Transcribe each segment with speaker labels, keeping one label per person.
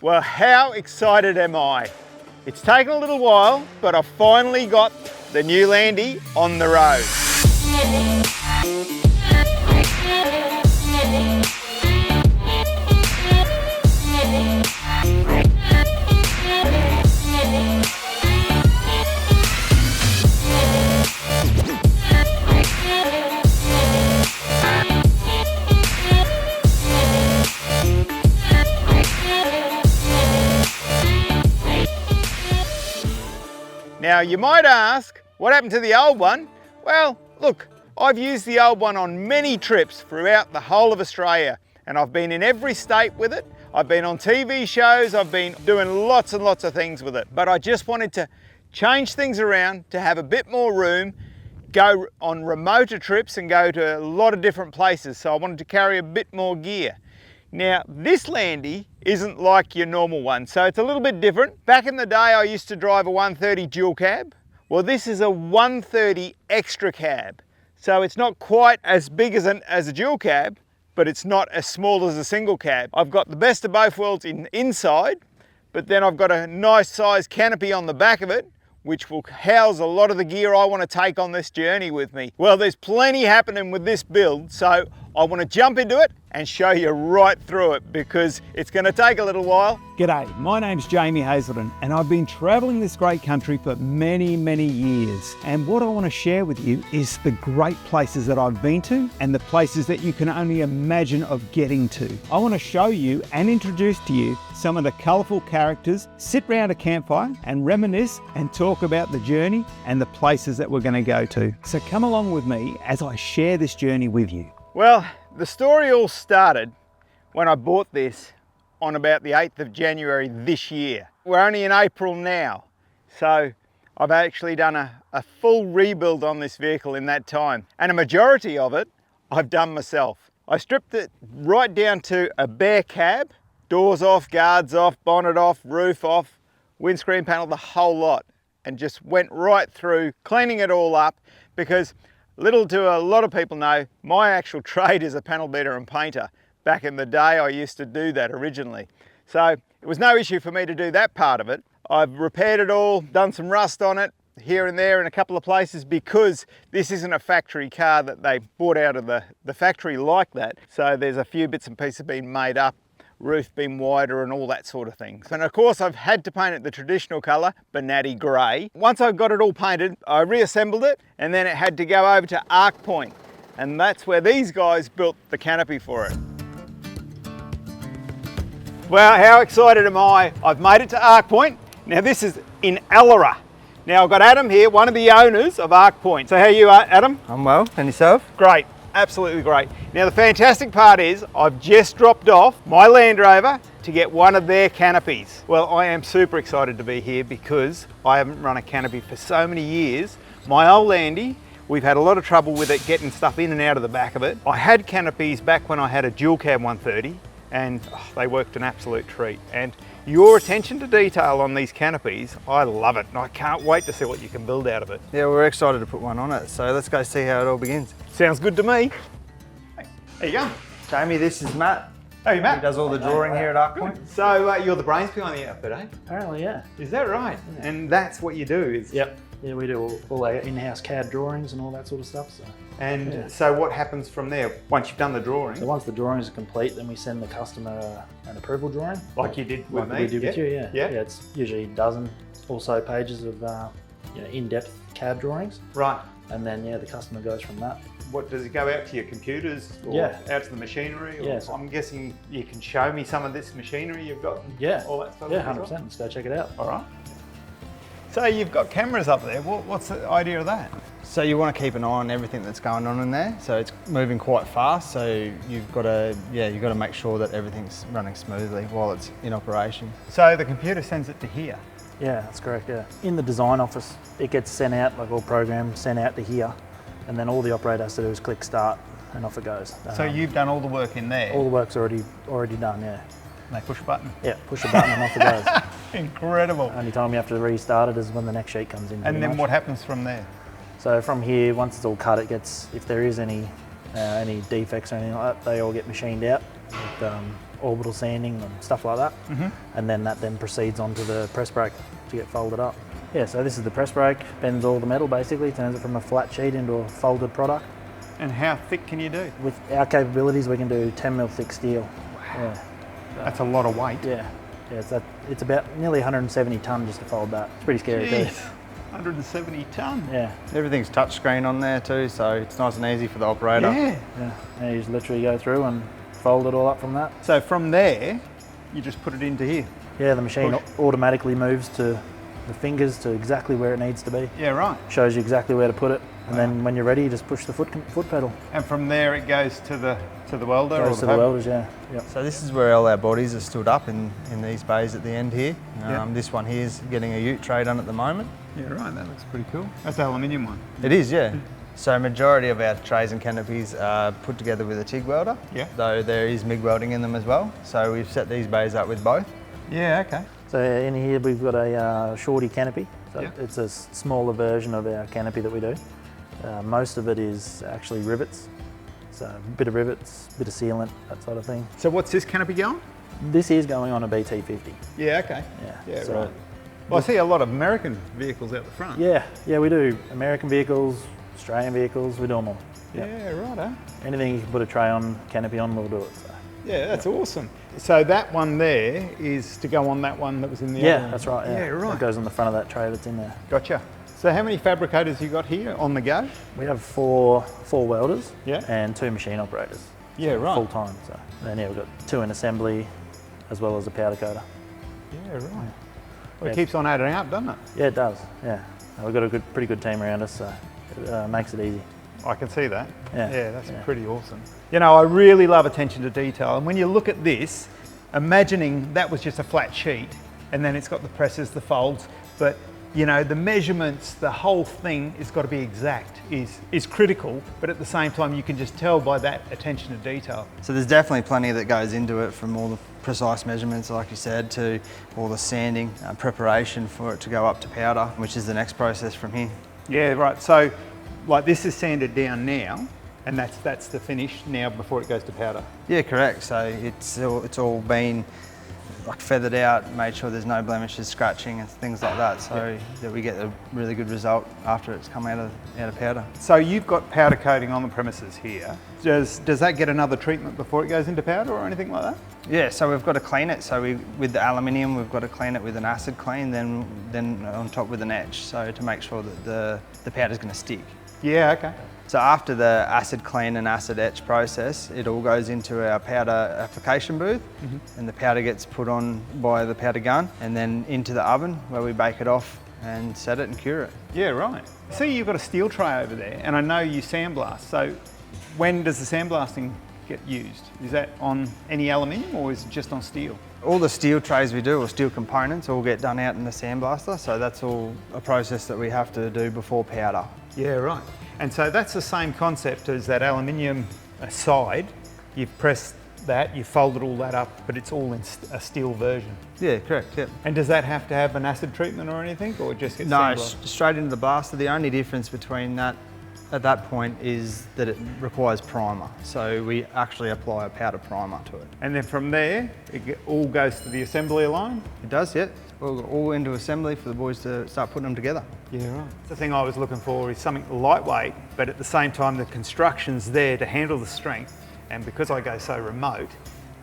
Speaker 1: Well, how excited am I? It's taken a little while, but I've finally got the new Landy on the road. Now you might ask, what happened to the old one? Well, look, I've used the old one on many trips throughout the whole of Australia, and I've been in every state with it. I've been on TV shows, I've been doing lots and lots of things with it, but I just wanted to change things around to have a bit more room, go on remoter trips and go to a lot of different places, so I wanted to carry a bit more gear. Now, this Landy isn't like your normal one, so it's a little bit different. Back in the day, I used to drive a 130 dual cab. Well, this is a 130 extra cab. So it's not quite as big as a dual cab, but it's not as small as a single cab. I've got the best of both worlds inside, but then I've got a nice size canopy on the back of it, which will house a lot of the gear I want to take on this journey with me. Well, there's plenty happening with this build, so I want to jump into it and show you right through it because it's going to take a little while.
Speaker 2: G'day, my name's Jamie Hazelden and I've been travelling this great country for many years, and what I want to share with you is the great places that I've been to and the places that you can only imagine of getting to. I want to show you and introduce to you some of the colourful characters, sit round a campfire and reminisce and talk about the journey and the places that we're going to go to. So come along with me as I share this journey with you.
Speaker 1: Well, the story all started when I bought this on about the 8th of January this year. We're only in April now, so I've actually done a full rebuild on this vehicle in that time, and a majority of it I've done myself. I stripped it right down to a bare cab, doors off, guards off, bonnet off, roof off, windscreen panel, the whole lot, and just went right through cleaning it all up because little to a lot of people know, my actual trade is a panel beater and painter. Back in the day, I used to do that originally. So it was no issue for me to do that part of it. I've repaired it all, done some rust on it here and there in a couple of places because this isn't a factory car that they bought out of the factory like that. So there's a few bits and pieces being made up, roof being wider and all that sort of thing. And of course I've had to paint it the traditional colour, Bonatti grey. Once I got it all painted, I reassembled it and then it had to go over to Arc Point, and that's where these guys built the canopy for it. Well, how excited am I? I've made it to Arc Point. Now this is in Allara. Now I've got Adam here, one of the owners of Arc Point. So how are you, Adam?
Speaker 3: I'm well, and yourself?
Speaker 1: Great. Absolutely great. Now the fantastic part is I've just dropped off my Land Rover to get one of their canopies. Well, I am super excited to be here because I haven't run a canopy for so many years. My old Landy, we've had a lot of trouble with it getting stuff in and out of the back of it. I had canopies back when I had a dual cab 130 and they worked an absolute treat. And your attention to detail on these canopies, I love it. And I can't wait to see what you can build out of it.
Speaker 3: Yeah, we're excited to put one on it, so let's go see how it all begins.
Speaker 1: Sounds good to me. There you go.
Speaker 3: Jamie, this is Matt.
Speaker 1: Hey, Matt.
Speaker 3: He does all the drawing here at Arc Point.
Speaker 1: So you're the brains behind the outfit, eh?
Speaker 4: Apparently, yeah.
Speaker 1: Is that right? Yeah. And that's what you do? Is
Speaker 4: Yep. Yeah, we do all our in-house CAD drawings and all that sort of stuff.
Speaker 1: So what happens from there once you've done the drawing?
Speaker 4: So once the drawings are complete, then we send the customer an approval drawing.
Speaker 1: Like you did with me?
Speaker 4: Like we did with you, yeah.
Speaker 1: Yeah,
Speaker 4: it's usually a dozen or so pages of in-depth CAD drawings.
Speaker 1: Right.
Speaker 4: And then, the customer goes from that.
Speaker 1: What, does it go out to your computers or out to the machinery? Or,
Speaker 4: yeah.
Speaker 1: I'm guessing you can show me some of this machinery you've got?
Speaker 4: Yeah.
Speaker 1: All that stuff?
Speaker 4: Yeah, 100%. Let's go check it out.
Speaker 1: All right. So you've got cameras up there. What's the idea of that?
Speaker 3: So you want to keep an eye on everything that's going on in there. So it's moving quite fast. So you've got to make sure that everything's running smoothly while it's in operation.
Speaker 1: So the computer sends it to here?
Speaker 4: Yeah, that's correct, yeah. In the design office, it gets sent out, like all programs, sent out to here. And then all the operator has to do is click start and off it goes.
Speaker 1: So you've done all the work in there?
Speaker 4: All the work's already done, yeah.
Speaker 1: And they push a button?
Speaker 4: Yeah, push a button and off it goes.
Speaker 1: Incredible.
Speaker 4: Only time you have to restart it is when the next sheet comes in.
Speaker 1: And then what happens from there?
Speaker 4: So from here, once it's all cut, if there is any defects or anything like that, they all get machined out with orbital sanding and stuff like that. And then that then proceeds onto the press brake to get folded up. Yeah, so this is the press brake, bends all the metal basically, turns it from a flat sheet into a folded product.
Speaker 1: And how thick can you do?
Speaker 4: With our capabilities, we can do 10 mil thick steel. Yeah.
Speaker 1: That's a lot of weight.
Speaker 4: Yeah, it's about nearly 170 tonne just to fold that. It's pretty scary too.
Speaker 1: 170 tonne.
Speaker 4: Yeah.
Speaker 3: Everything's touchscreen on there too, so it's nice and easy for the operator.
Speaker 4: Yeah. And you just literally go through and fold it all up from that.
Speaker 1: So from there, you just put it into here.
Speaker 4: Yeah, the machine automatically moves to the fingers to exactly where it needs to be.
Speaker 1: Yeah, right.
Speaker 4: Shows you exactly where to put it, and then when you're ready, you just push the foot pedal.
Speaker 1: And from there, it goes to the welder.
Speaker 4: Goes to the welders, yeah. Yep.
Speaker 3: So this is where all our bodies are stood up in these bays at the end here. This one here is getting a ute tray done at the moment.
Speaker 1: Yeah, right. That looks pretty cool. That's the aluminium one.
Speaker 3: It is, yeah. So majority of our trays and canopies are put together with a TIG welder.
Speaker 1: Yeah.
Speaker 3: Though there is MIG welding in them as well. So we've set these bays up with both.
Speaker 1: Yeah. Okay.
Speaker 4: So in here we've got a shorty canopy. So
Speaker 1: Yep.
Speaker 4: it's a smaller version of our canopy that we do. Most of it is actually rivets. So a bit of rivets, bit of sealant, that sort of thing.
Speaker 1: So what's this canopy going?
Speaker 4: This is going on a BT50.
Speaker 1: Yeah. Okay.
Speaker 4: Yeah.
Speaker 1: Yeah. Right. Well, I see a lot of American vehicles out the front.
Speaker 4: Yeah, we do. American vehicles, Australian vehicles, we do them all.
Speaker 1: Yeah. Right. Huh?
Speaker 4: Anything you can put a tray on, canopy on, we'll do it. So.
Speaker 1: Yeah, that's awesome. So that one there is to go on that one that was in the other
Speaker 4: Yeah,
Speaker 1: one.
Speaker 4: that's right. Yeah,
Speaker 1: right.
Speaker 4: It goes on the front of that tray that's in there.
Speaker 1: Gotcha. So how many fabricators you got here on the go?
Speaker 4: We have four welders
Speaker 1: Yeah.
Speaker 4: and 2 machine operators.
Speaker 1: Yeah, right.
Speaker 4: Full time. So then we've got 2 in assembly as well as a powder coater.
Speaker 1: Yeah, right. Well, it keeps on adding up, doesn't it?
Speaker 4: Yeah, it does. Yeah, we've got a pretty good team around us, so it makes it easy.
Speaker 1: I can see that.
Speaker 4: Yeah.
Speaker 1: That's pretty awesome. You know, I really love attention to detail. And when you look at this, imagining that was just a flat sheet and then it's got the presses, the folds, but you know, the measurements, the whole thing has got to be exact, is critical, but at the same time, you can just tell by that attention to detail.
Speaker 3: So there's definitely plenty that goes into it, from all the precise measurements, like you said, to all the sanding, preparation for it to go up to powder, which is the next process from here.
Speaker 1: Yeah, right. So, like this is sanded down now, and that's the finish now before it goes to powder.
Speaker 3: Yeah, correct. So it's all been like feathered out, made sure there's no blemishes, scratching and things like that, so that we get a really good result after it's come out of powder.
Speaker 1: So you've got powder coating on the premises here. Does that get another treatment before it goes into powder or anything like that?
Speaker 3: Yeah, so we've got to clean it. So with the aluminium, we've got to clean it with an acid clean, then on top with an etch, so to make sure that the powder's going to stick.
Speaker 1: Yeah, okay.
Speaker 3: So after the acid clean and acid etch process, it all goes into our powder application booth, and the powder gets put on by the powder gun and then into the oven where we bake it off and set it and cure it.
Speaker 1: Yeah, right. See, you've got a steel tray over there, and I know you sandblast. So when does the sandblasting get used? Is that on any aluminium or is it just on steel?
Speaker 3: All the steel trays we do, or steel components, all get done out in the sandblaster, so that's all a process that we have to do before powder.
Speaker 1: Yeah, right. And so that's the same concept as that aluminium side. You've pressed that, you've folded all that up, but it's all in a steel version.
Speaker 3: Yeah, correct, yep.
Speaker 1: And does that have to have an acid treatment or anything, or it just gets
Speaker 3: No,
Speaker 1: sandblasted?
Speaker 3: straight into the blaster. The only difference between that at that point is that it requires primer. So we actually apply a powder primer to it.
Speaker 1: And then from there, it all goes to the assembly line?
Speaker 3: It does, yeah. All into assembly for the boys to start putting them together.
Speaker 1: Yeah, right. The thing I was looking for is something lightweight, but at the same time, the construction's there to handle the strength. And because I go so remote,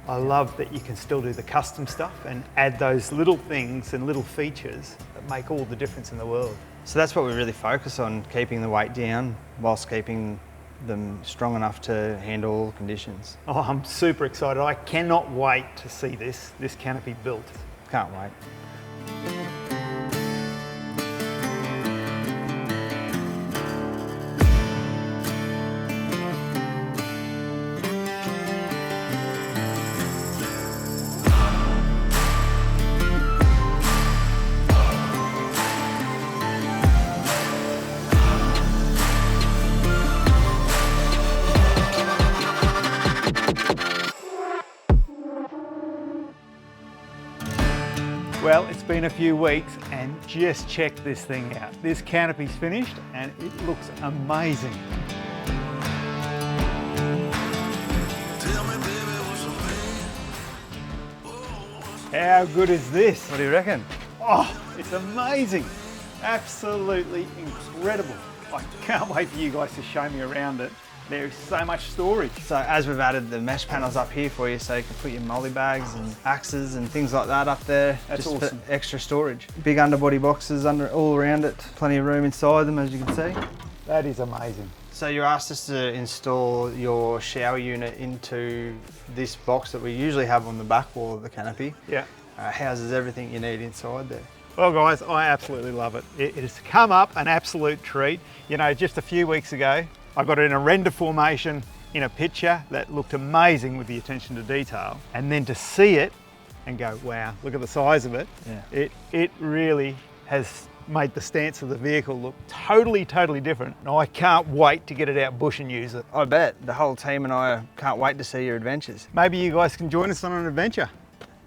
Speaker 1: I love that you can still do the custom stuff and add those little things and little features that make all the difference in the world.
Speaker 3: So that's what we really focus on, keeping the weight down whilst keeping them strong enough to handle all conditions.
Speaker 1: Oh, I'm super excited. I cannot wait to see this canopy built.
Speaker 3: Can't wait.
Speaker 1: Well, it's been a few weeks and just check this thing out. This canopy's finished and it looks amazing.
Speaker 2: How good is this?
Speaker 3: What do you reckon?
Speaker 2: Oh, it's amazing. Absolutely incredible. I can't wait for you guys to show me around it. There is so much storage.
Speaker 3: So as we've added the mesh panels up here for you, so you can put your molly bags and axes and things like that up there.
Speaker 2: That's
Speaker 3: just
Speaker 2: awesome.
Speaker 3: for extra storage. Big underbody boxes all around it. Plenty of room inside them, as you can see.
Speaker 2: That is amazing.
Speaker 3: So you asked us to install your shower unit into this box that we usually have on the back wall of the canopy.
Speaker 2: Yeah.
Speaker 3: Houses everything you need inside there.
Speaker 2: Well guys, I absolutely love it. It has come up an absolute treat. You know, just a few weeks ago, I got it in a render formation in a picture that looked amazing with the attention to detail. And then to see it and go, wow, look at the size of it.
Speaker 3: Yeah.
Speaker 2: It really has made the stance of the vehicle look totally different. And I can't wait to get it out bush and use it.
Speaker 3: I bet. The whole team and I can't wait to see your adventures.
Speaker 2: Maybe you guys can join us on an adventure.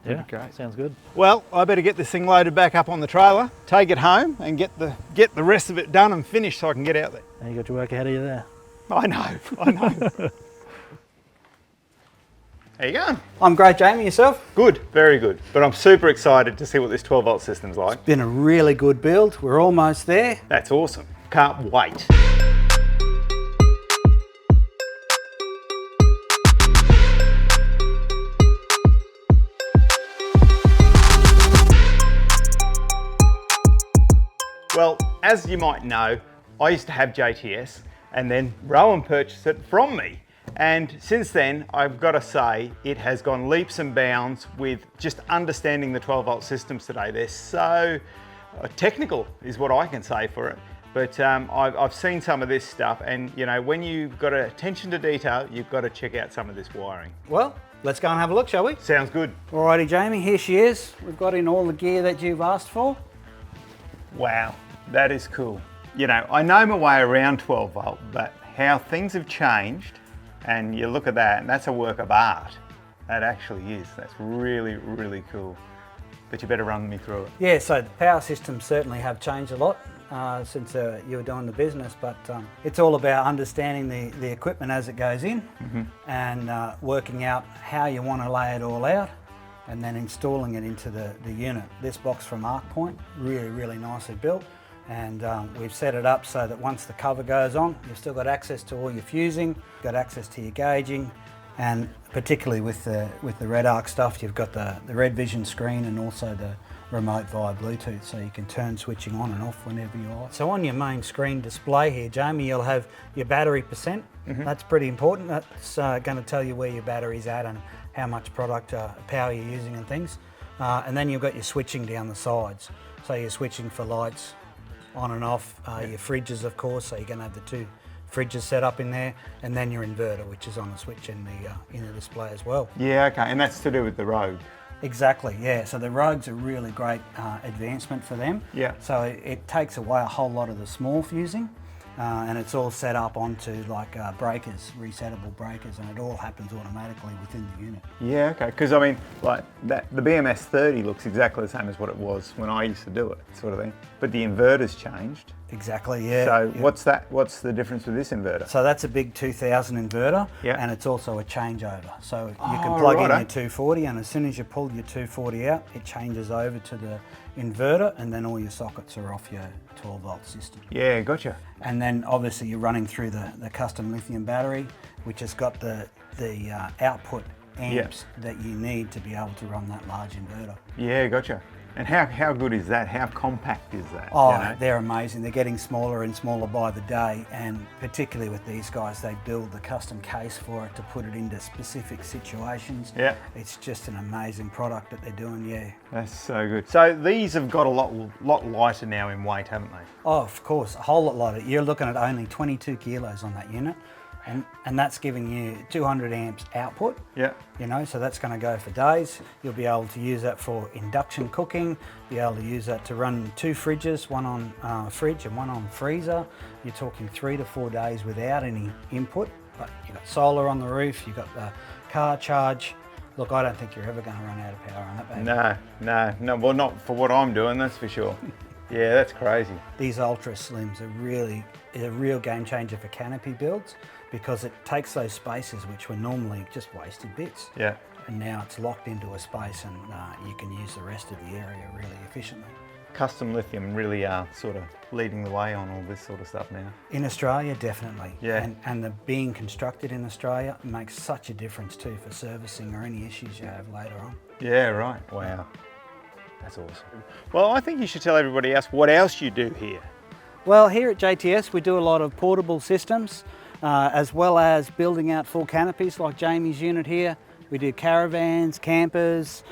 Speaker 4: Yeah,
Speaker 3: great.
Speaker 4: sounds good.
Speaker 2: Well, I better get this thing loaded back up on the trailer, take it home and get the rest of it done and finished so I can get out there.
Speaker 4: Now you got your work ahead of you there.
Speaker 2: I know. How you going?
Speaker 5: I'm great, Jamie. Yourself?
Speaker 1: Good, very good. But I'm super excited to see what this 12 volt system's like.
Speaker 5: Been a really good build. We're almost there.
Speaker 1: That's awesome. Can't wait. Well, as you might know, I used to have JTS and then Rowan purchased it from me. And since then, I've got to say, it has gone leaps and bounds with just understanding the 12 volt systems today. They're so technical is what I can say for it. But I've seen some of this stuff and you know, when you've got attention to detail, you've got to check out some of this wiring.
Speaker 5: Well, let's go and have a look, shall we?
Speaker 1: Sounds good.
Speaker 5: Alrighty, Jamie, here she is. We've got in all the gear that you've asked for.
Speaker 1: Wow, that is cool. You know, I know my way around 12 volt, but how things have changed, and you look at that, and that's a work of art. That actually is. That's really, really cool. But you better run me through it.
Speaker 5: Yeah, so the power systems certainly have changed a lot since you were doing the business, but it's all about understanding the equipment as it goes in and working out how you want to lay it all out and then installing it into the unit. This box from ArcPoint, really nicely built. And we've set it up so that once the cover goes on, you've still got access to all your fusing, got access to your gauging, and particularly with the Red Arc stuff, you've got the Red Vision screen and also the remote via Bluetooth, so you can turn switching on and off whenever you like. So on your main screen display here, Jamie, you'll have your battery percent. That's pretty important. That's going to tell you where your battery's at and how much product power you're using and things. And then you've got your switching down the sides. So you're switching for lights, on and off, your fridges of course, so you're going to have the two fridges set up in there, and then your inverter, which is on the switch in the display as well.
Speaker 1: Yeah, okay, and that's to do with the Rogue.
Speaker 5: Exactly, yeah. So the Rogue's a really great advancement for them.
Speaker 1: Yeah.
Speaker 5: So it takes away a whole lot of the small fusing, and it's all set up onto like breakers, resettable breakers, and it all happens automatically within the unit.
Speaker 1: Yeah, okay, because I mean, like the BMS 30 looks exactly the same as what it was when I used to do it, sort of thing. But the inverter's changed.
Speaker 5: Exactly, yeah.
Speaker 1: So
Speaker 5: yeah.
Speaker 1: what's the difference with this inverter?
Speaker 5: So that's a big 2000 inverter,
Speaker 1: Yeah.
Speaker 5: and it's also a changeover. So you can plug in your 240, and as soon as you pull your 240 out, it changes over to the inverter, and then all your sockets are off your 12 volt system.
Speaker 1: Yeah, gotcha.
Speaker 5: And then obviously you're running through the custom lithium battery, which has got the output amps that you need to be able to run that large inverter.
Speaker 1: Yeah, gotcha. And how good is that? How compact is that?
Speaker 5: Oh,
Speaker 1: you know?
Speaker 5: they're amazing. They're getting smaller and smaller by the day, and particularly with these guys, they build the custom case for it to put it into specific situations.
Speaker 1: Yeah.
Speaker 5: It's just an amazing product that they're doing, yeah.
Speaker 1: That's so good. So these have got a lot lighter now in weight, haven't they?
Speaker 5: Oh, of course, a whole lot lighter. You're looking at only 22 kilos on that unit, and that's giving you 200 amps output.
Speaker 1: Yeah.
Speaker 5: You know, so that's going to go for days. You'll be able to use that for induction cooking, be able to use that to run 2 fridges, one on fridge and one on freezer. You're talking 3 to 4 days without any input, but you've got solar on the roof, you've got the car charge. Look, I don't think you're ever going to run out of power on that baby.
Speaker 1: No, well not for what I'm doing, that's for sure. Yeah, that's crazy.
Speaker 5: These Ultra Slims are a real game changer for Canopy builds, because it takes those spaces which were normally just wasted bits.
Speaker 1: Yeah.
Speaker 5: and now it's locked into a space, and you can use the rest of the area really efficiently.
Speaker 1: Custom lithium really are sort of leading the way on all this sort of stuff now.
Speaker 5: In Australia, definitely.
Speaker 1: Yeah.
Speaker 5: And the being constructed in Australia makes such a difference too for servicing or any issues you have later on.
Speaker 1: Yeah, right. Wow. That's awesome. Well, I think you should tell everybody else what else you do here.
Speaker 5: Well, here at JTS we do a lot of portable systems, as well as building out full canopies like Jamie's unit here. We do caravans, campers,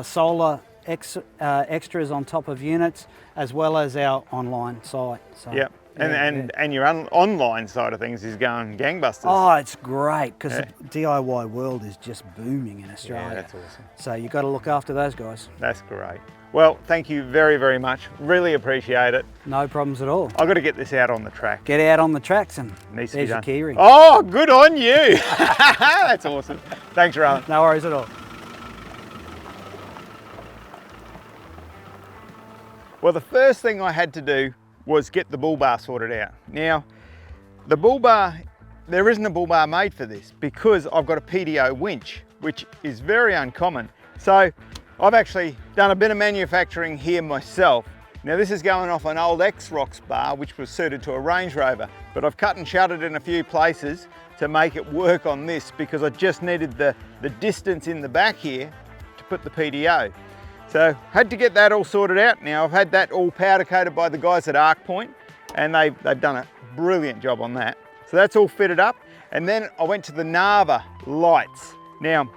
Speaker 5: solar extras on top of units, as well as our online site. So,
Speaker 1: Yep. And your online side of things is going gangbusters.
Speaker 5: Oh, it's great because the DIY world is just booming in Australia.
Speaker 1: Yeah, that's awesome.
Speaker 5: So you've got to look after those guys.
Speaker 1: That's great. Well, thank you very, very much. Really appreciate it.
Speaker 5: No problems at all.
Speaker 1: I've got to get this out on the track.
Speaker 5: Get out on the tracks and
Speaker 1: Needs to
Speaker 5: there's
Speaker 1: be
Speaker 5: your
Speaker 1: done.
Speaker 5: key ring.
Speaker 1: Oh, good on you. That's awesome. Thanks, Rowan.
Speaker 5: No worries at all.
Speaker 1: Well, the first thing I had to do was get the bull bar sorted out. Now, the bull bar, there isn't a bull bar made for this because I've got a PDO winch, which is very uncommon. So I've actually done a bit of manufacturing here myself. Now this is going off an old X-Rocks bar, which was suited to a Range Rover, but I've cut and shuttered in a few places to make it work on this because I just needed the distance in the back here to put the PDO. So had to get that all sorted out. Now I've had that all powder coated by the guys at Arc Point, and they've done a brilliant job on that. So that's all fitted up. And then I went to the Nava lights. Now,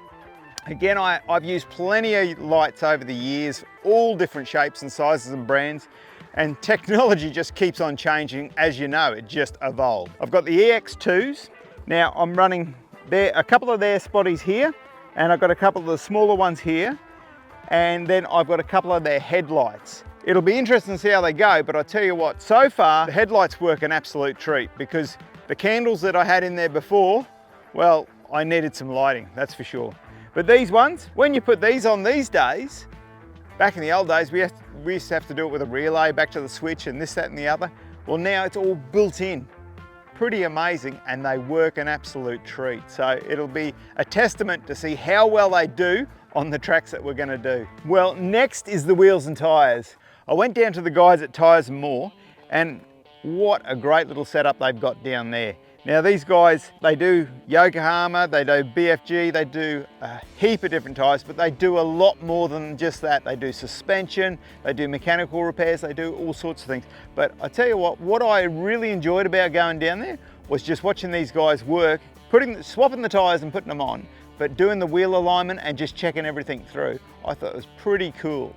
Speaker 1: again, I've used plenty of lights over the years, all different shapes and sizes and brands, and technology just keeps on changing. As you know, it just evolved. I've got the EX2s. Now I'm running a couple of their spotties here, and I've got a couple of the smaller ones here. And then I've got a couple of their headlights. It'll be interesting to see how they go, but I tell you what, so far the headlights work an absolute treat because the candles that I had in there before, well, I needed some lighting, that's for sure. But these ones, when you put these on these days, back in the old days, we used to have to do it with a relay back to the switch and this, that and the other. Well, now it's all built in. Pretty amazing, and they work an absolute treat. So it'll be a testament to see how well they do on the tracks that we're going to do. Well, next is the wheels and tyres. I went down to the guys at Tyres and More, and what a great little setup they've got down there. Now these guys, they do Yokohama, they do BFG, they do a heap of different tyres, but they do a lot more than just that. They do suspension, they do mechanical repairs, they do all sorts of things. But I tell you what I really enjoyed about going down there was just watching these guys work, swapping the tyres and putting them on, but doing the wheel alignment and just checking everything through. I thought it was pretty cool.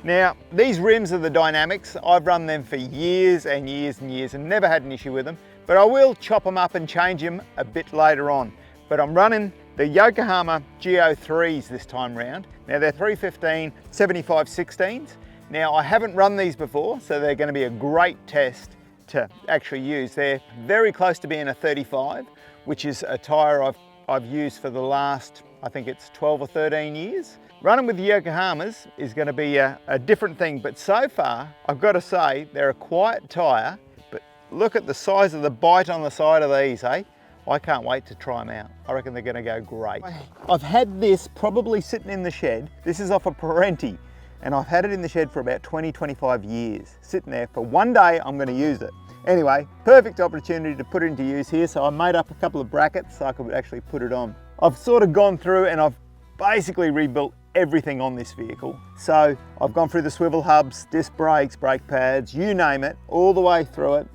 Speaker 1: Now, these rims are the Dynamics. I've run them for years and years and years and never had an issue with them, but I will chop them up and change them a bit later on. But I'm running the Yokohama Geo3s this time round. Now they're 315 75/16s. Now I haven't run these before, so they're going to be a great test to actually use. They're very close to being a 35, which is a tyre I've used for the last, I think it's 12 or 13 years. Running with the Yokohamas is going to be a different thing, but so far, I've got to say, they're a quiet tyre, but look at the size of the bite on the side of these, eh? I can't wait to try them out. I reckon they're going to go great. I've had this probably sitting in the shed. This is off a Parenti, and I've had it in the shed for about 20, 25 years. Sitting there for one day, I'm going to use it. Anyway, perfect opportunity to put it into use here, so I made up a couple of brackets so I could actually put it on. I've sort of gone through and I've basically rebuilt everything on this vehicle. So I've gone through the swivel hubs, disc brakes, brake pads, you name it, all the way through it.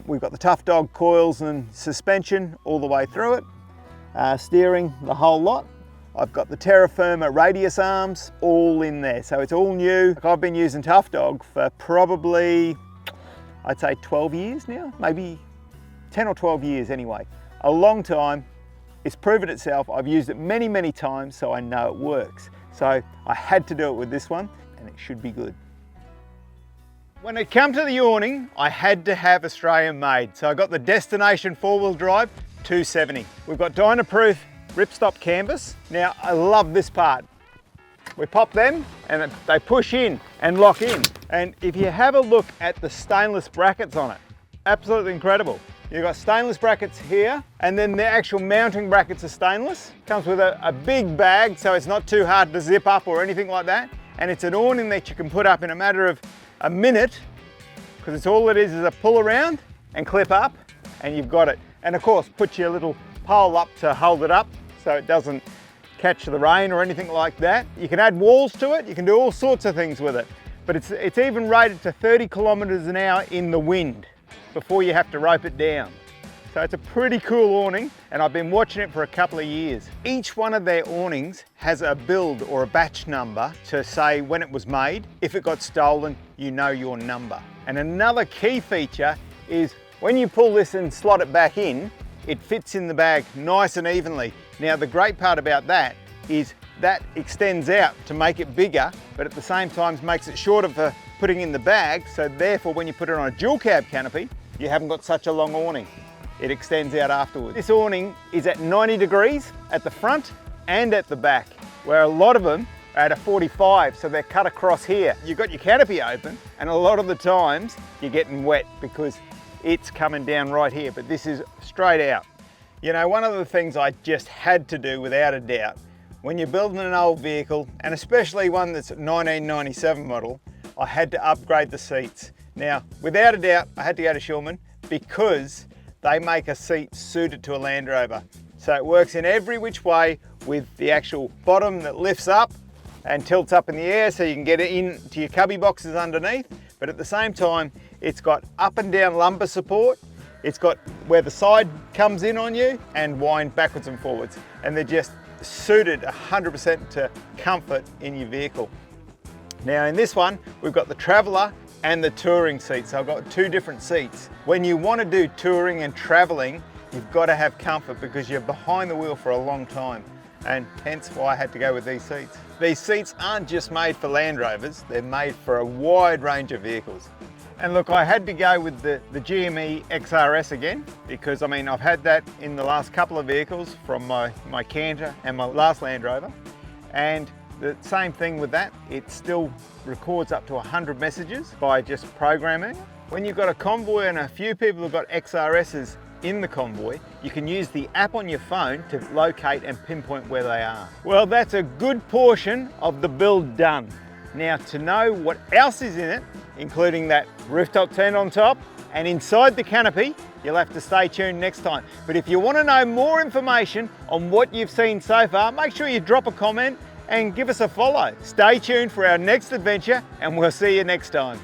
Speaker 1: We've got the Tough Dog coils and suspension all the way through it, steering, the whole lot. I've got the Terra Firma radius arms all in there, so it's all new. I've been using Tough Dog for probably, I'd say 12 years now, maybe 10 or 12 years anyway. A long time. It's proven itself. I've used it many, many times, so I know it works. So I had to do it with this one, and it should be good. When it came to the awning, I had to have Australian made. So I got the Destination 4-wheel drive 270. We've got Dynaproof ripstop canvas. Now, I love this part. We pop them and they push in and lock in. And if you have a look at the stainless brackets on it, absolutely incredible. You've got stainless brackets here, and then the actual mounting brackets are stainless. Comes with a big bag, so it's not too hard to zip up or anything like that. And it's an awning that you can put up in a matter of a minute, because it's all it is a pull around and clip up, and you've got it. And of course, put your little pole up to hold it up so it doesn't catch the rain or anything like that. You can add walls to it, you can do all sorts of things with it. But it's even rated to 30 kilometers an hour in the wind before you have to rope it down. So it's a pretty cool awning, and I've been watching it for a couple of years. Each one of their awnings has a build or a batch number to say when it was made. If it got stolen, you know your number. And another key feature is when you pull this and slot it back in, it fits in the bag nice and evenly. Now the great part about that is that extends out to make it bigger, but at the same time makes it shorter for putting in the bag, so therefore when you put it on a dual cab canopy, you haven't got such a long awning. It extends out afterwards. This awning is at 90 degrees at the front and at the back, where a lot of them are at a 45, so they're cut across here. You've got your canopy open, and a lot of the times you're getting wet because it's coming down right here, but this is straight out. You know, one of the things I just had to do without a doubt, when you're building an old vehicle, and especially one that's a 1997 model, I had to upgrade the seats. Now, without a doubt, I had to go to Schulman because they make a seat suited to a Land Rover. So it works in every which way with the actual bottom that lifts up and tilts up in the air so you can get it into your cubby boxes underneath. But at the same time, it's got up and down lumbar support. It's got where the side comes in on you and wind backwards and forwards. And they're just suited 100% to comfort in your vehicle. Now in this one, we've got the Traveller and the touring seat. So I've got two different seats. When you want to do touring and traveling, you've got to have comfort because you're behind the wheel for a long time. And hence why I had to go with these seats. These seats aren't just made for Land Rovers, they're made for a wide range of vehicles. And look, I had to go with the GME XRS again, because I mean, I've had that in the last couple of vehicles from my Canter and my last Land Rover. And the same thing with that, it still records up to 100 messages by just programming. When you've got a convoy and a few people have got XRSs in the convoy, you can use the app on your phone to locate and pinpoint where they are. Well, that's a good portion of the build done. Now, to know what else is in it, including that rooftop tent on top and inside the canopy, you'll have to stay tuned next time. But if you want to know more information on what you've seen so far, make sure you drop a comment and give us a follow. Stay tuned for our next adventure, and we'll see you next time.